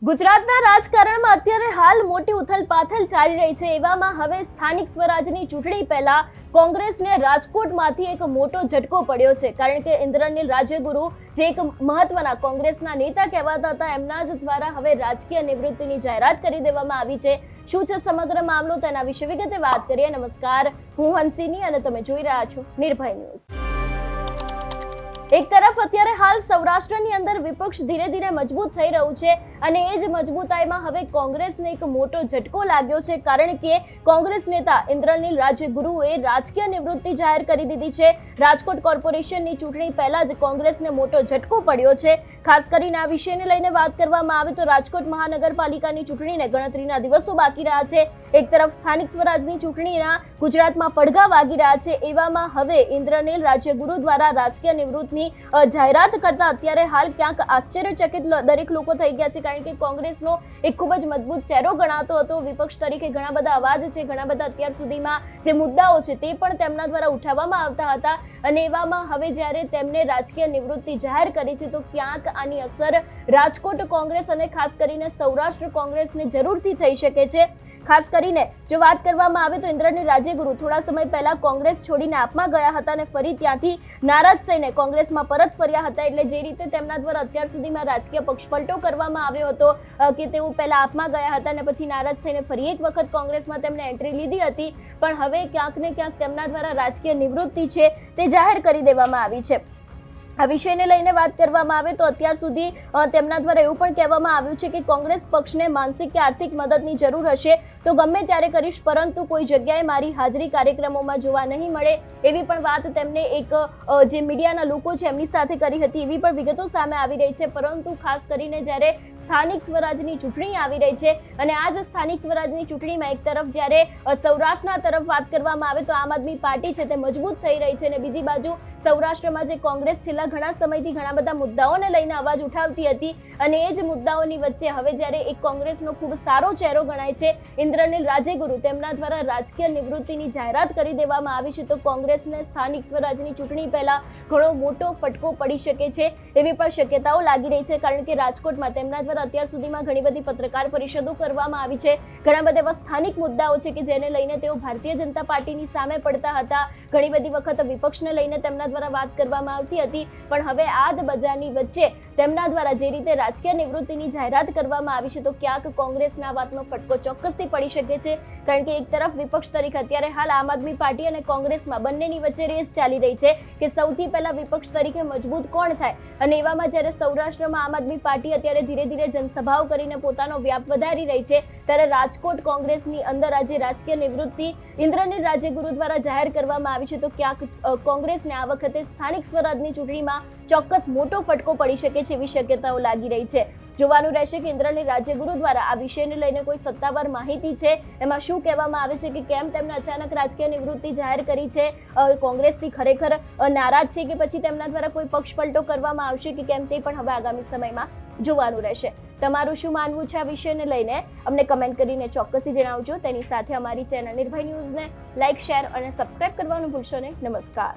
ગુજરાતના રાજકારણમાં અત્યારે હાલ મોટી ઉથલપાથલ ચાલી રહી છે। એવામાં હવે સ્થાનિક સ્વરાજની ચૂંટણી પહેલા કોંગ્રેસને રાજકોટમાંથી એક મોટો ઝટકો પડ્યો છે, કારણ કે ઇન્દ્રનીલ રાજ્યગુરુ જે એક મહત્વના કોંગ્રેસના નેતા કહેવાતા હતા, એમના જ દ્વારા હવે રાજકીય નિવૃત્તિની જાહેરાત કરી દેવામાં આવી છે। શું છે સમગ્ર મામલો, તેના વિશે વિગતે વાત કરીએ। નમસ્કાર, હું હંસિની અને તમે જોઈ રહ્યા છો નિર્ભય ન્યૂઝ। એક તરફ અત્યારે હાલ સૌરાષ્ટ્રની અંદર વિપક્ષ ધીરે ધીરે મજબૂત થઈ રહ્યું છે અને એ જ મજબૂતાઈમાં હવે કોંગ્રેસને એક મોટો ઝટકો લાગ્યો છે, કારણ કે કોંગ્રેસ નેતા ઇન્દ્રનીલ રાજ્યગુરુએ રાજકીય નિવૃત્તિ જાહેર કરી દીધી છે। રાજકોટ કોર્પોરેશનની ચૂંટણી પહેલા જ કોંગ્રેસને મોટો ઝટકો પડ્યો છે। ખાસ કરીને આ વિષયને લઈને વાત કરવામાં આવે તો રાજકોટ મહાનગરપાલિકાની ચૂંટણીને ગણતરીના દિવસો બાકી રહ્યા છે। એક તરફ સ્થાનિક સ્વરાજની ચૂંટણીના ગુજરાતમાં પડઘા વાગી રહ્યા છે। એવામાં હવે ઇન્દ્રનીલ રાજ્યગુરુ દ્વારા રાજકીય નિવૃત્તિ જાહેરાત કરતા અત્યારે હાલ ક્યાંક આશ્ચર્યચકિત દરેક લોકો થઈ ગયા છે, કારણ કે કોંગ્રેસનો એક ખૂબ જ મજબૂત ચહેરો ગણાતો હતો। વિપક્ષ તરીકે ઘણા બધા અવાજ છે, ઘણા બધા અત્યાર સુધીમાં જે મુદ્દાઓ છે તે પણ તેમના દ્વારા ઉઠાવવામાં આવતા હતા અને એવામાં હવે જ્યારે તેમને રાજકીય નિવૃત્તિ જાહેર કરી છે તો ક્યાંક આની અસર રાજકોટ કોંગ્રેસ અને ખાસ કરીને સૌરાષ્ટ્ર કોંગ્રેસને જરૂરથી થઈ શકે છે। ખાસ કરીને જો વાત કરવામાં આવે તો ઇન્દ્રનીલ રાજ્યગુરુ થોડા સમય પહેલા કોંગ્રેસ છોડીને આપમાં ગયા હતા અને ફરી ત્યાંથી નારાજ થઈને કોંગ્રેસમાં પરત ફર્યા હતા। એટલે જે રીતે તેમના દ્વારા અત્યાર સુધીમાં રાજકીય પક્ષપલટો કરવામાં આવ્યો હતો કે તેઓ પહેલા આપમાં ગયા હતા અને પછી નારાજ થઈને ફરી એક વખત કોંગ્રેસમાં તેમણે એન્ટ્રી લીધી હતી, પણ હવે ક્યાંક ને ક્યાંક તેમના દ્વારા રાજકીય નિવૃત્તિ છે તે જાહેર કરી દેવામાં આવી છે। આ વિષયને લઈને વાત કરવામાં આવે તો અત્યાર સુધી તેમના દ્વારા એવું પણ કહેવામાં આવ્યું છે કે કોંગ્રેસ પક્ષને માનસિક કે આર્થિક મદદની જરૂર હશે તો ગમે ત્યારે કરીશ, પરંતુ કોઈ જગ્યાએ મારી હાજરી કાર્યક્રમોમાં જોવા નહીં મળે, એવી પણ વાત તેમને એક જે મીડિયાના લોકો છે એમની સાથે કરી હતી। એવી પણ વિગતો સામે આવી રહી છે। પરંતુ ખાસ કરીને જ્યારે સ્થાનિક સ્વરાજની ચૂંટણી આવી રહી છે અને આ જ સ્થાનિક સ્વરાજની ચૂંટણીમાં એક તરફ જ્યારે સૌરાષ્ટ્રના તરફ વાત કરવામાં આવે તો આમ આદમી પાર્ટી છે તે મજબૂત થઈ રહી છે અને બીજી બાજુ સૌરાષ્ટ્રમાં જે કોંગ્રેસ છેલ્લા ઘણા સમયથી ઘણા બધા મુદ્દાઓને લઈને અવાજ ઉઠાવતી હતી અને એ જ મુદ્દાઓની વચ્ચે હવે જ્યારે એક કોંગ્રેસનો ખૂબ સારો ચહેરો ગણાય છે ઇન્દ્રનીલ રાજ્યગુરુ, તેમના દ્વારા રાજકીય નિવૃત્તિની જાહેરાત કરી દેવામાં આવી છે તો કોંગ્રેસને સ્થાનિક સ્વરાજની ચૂંટણી પહેલા ઘણો મોટો ફટકો પડી શકે છે એવી પણ શક્યતાઓ લાગી રહી છે, કારણ કે રાજકોટમાં તેમના દ્વારા અત્યાર સુધીમાં ઘણી બધી પત્રકાર પરિષદો કરવામાં આવી છે। ઘણા બધા એવા સ્થાનિક મુદ્દાઓ છે કે જેને લઈને તેઓ ભારતીય જનતા પાર્ટીની સામે પડતા હતા। ઘણી બધી વખત વિપક્ષને લઈને તેમના દ્વારા વાત કરવામાં આવતી હતી, પણ હવે આ જ બજારની વચ્ચે તેમના દ્વારા જે રીતે રાજકીય નિવૃત્તિની જાહેરાત કરવામાં આવી છે તો ક્યાંક કોંગ્રેસના વાતનો ફટકો ચોક્કસથી પડી શકે છે, કારણ કે એક તરફ વિપક્ષ તરીકે અત્યારે હાલ આમ આદમી પાર્ટી અને કોંગ્રેસમાં બંનેની વચ્ચે રેસ ચાલી રહી છે કે સૌથી પહેલા વિપક્ષ તરીકે મજબૂત કોણ થાય અને એવામાં જ્યારે સૌરાષ્ટ્રમાં આમ આદમી પાર્ટી અત્યારે ધીરે ધીરે જનસભાઓ કરીને પોતાનો વ્યાપ વધારી રહી છે, ત્યારે રાજકોટ કોંગ્રેસની અંદર આજે રાજકીય નિવૃત્તિ ઇન્દ્રનીલ રાજ્યગુરુ દ્વારા જાહેર કરવામાં આવી છે તો ક્યાંક કોંગ્રેસને આ વખતે સ્થાનિક સ્વરાજની ચૂંટણીમાં ચોક્કસ મોટો ફટકો પડી શકે છે એવી શક્યતાઓ લાગી રહી છે। જોવાનું રહેશે કે ઇન્દ્રનીલ રાજ્યગુરુ દ્વારા આ વિષયને લઈને કોઈ સત્તાવાર માહિતી છે, એમાં શું કહેવામાં આવે છે કે કેમ તેમને અચાનક રાજકીય નિવૃત્તિ જાહેર કરી છે, કોંગ્રેસથી ખરેખર નારાજ છે કે પછી તેમના દ્વારા કોઈ પક્ષપલટો કરવામાં આવશે કે કેમ, તે પણ હવે આગામી સમયમાં જોવાનું રહેશે। તમારું શું માનવું છે આ વિષયને લઈને અમને કમેન્ટ કરીને ચોક્કસથી જણાવજો। તેની સાથે અમારી ચેનલ નિર્ભય ન્યૂઝને લાઇક, શેર અને સબસ્ક્રાઇબ કરવાનું ભૂલશો નહીં। નમસ્કાર।